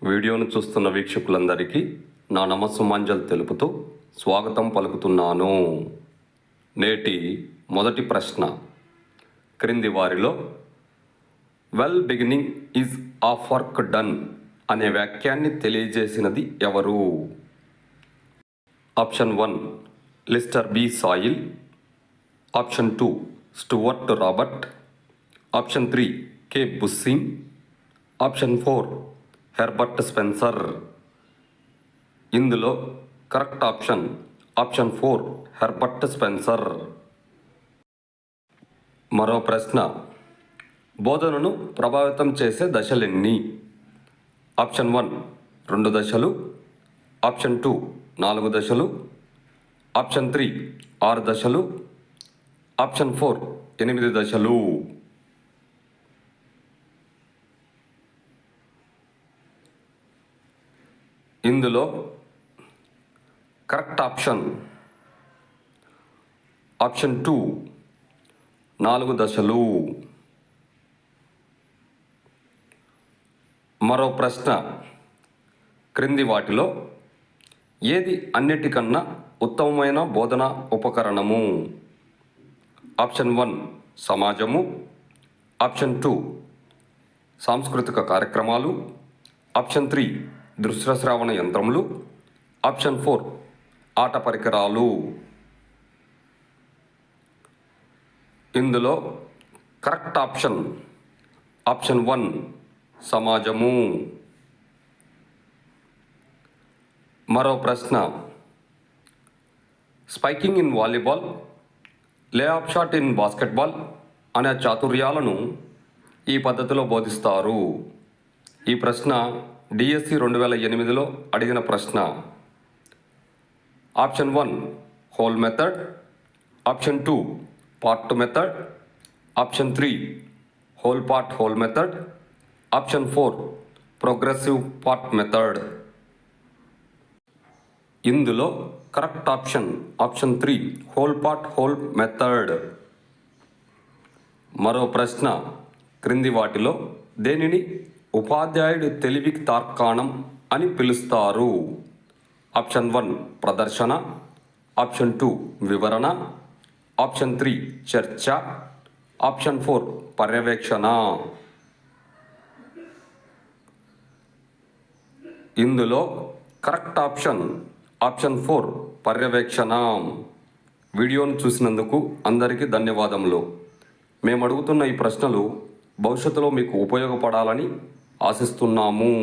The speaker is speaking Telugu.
వీడియోను చూస్తున్న వీక్షకులందరికీ నా నమస్సుమాంజలు తెలుపుతూ స్వాగతం పలుకుతున్నాను. నేటి మొదటి ప్రశ్న, క్రింది వారిలో well beginning is half work done అనే వాక్యాన్ని తెలియజేసినది ఎవరు? ఆప్షన్ 1 లిస్టర్ బి సాయిల్, ఆప్షన్ 2 స్టూవర్ట్ రాబర్ట్, ఆప్షన్ 3 కే బుస్సిన్, ఆప్షన్ 4 హెర్బర్ట్ స్పెన్సర్. ఇందులో కరెక్ట్ ఆప్షన్ 4 హెర్బర్ట్ స్పెన్సర్. మరో ప్రశ్న, బోధనను ప్రభావితం చేసే దశలెన్ని? ఆప్షన్ 1 2 దశలు, ఆప్షన్ 2 4 దశలు, ఆప్షన్ 3 6 దశలు, ఆప్షన్ 4 8 దశలు. ఇందులో కరెక్ట్ ఆప్షన్ 2 4 దశలు. మరో ప్రశ్న, క్రింది వాటిలో ఏది అన్నిటికన్నా ఉత్తమమైన బోధనా ఉపకరణము? ఆప్షన్ 1 సమాజము, ఆప్షన్ 2 సాంస్కృతిక కార్యక్రమాలు, ఆప్షన్ 3 దృశ్య శ్రావణ యంత్రములు, ఆప్షన్ 4 ఆట పరికరాలు. ఇందులో కరెక్ట్ ఆప్షన్ 1 సమాజము. మరో ప్రశ్న, spiking in volleyball, lay off shot in basketball అనే చాతుర్యాలను ఈ పద్ధతిలో బోధిస్తారు. ఈ ప్రశ్న డిఎస్సి 2008లో అడిగిన ప్రశ్న. Option 1 whole method, option 2 part method, option 3 whole part whole method, option 4 progressive part method. ఇందులో correct option 3 whole part whole method. మరో ప్రశ్న, క్రింది వాటిలో దేనిని ఉపాధ్యాయుడి తెలివికి తార్కాణం అని పిలుస్తారు? ఆప్షన్ 1 ప్రదర్శన, ఆప్షన్ 2 వివరణ, ఆప్షన్ 3 చర్చ, ఆప్షన్ 4 పర్యవేక్షణ. ఇందులో కరెక్ట్ ఆప్షన్ 4 పర్యవేక్షణ. వీడియోను చూసినందుకు అందరికీ ధన్యవాదములు. మేము అడుగుతున్న ఈ ప్రశ్నలు భవిష్యత్తులో మీకు ఉపయోగపడాలని ఆశిస్తున్నాము.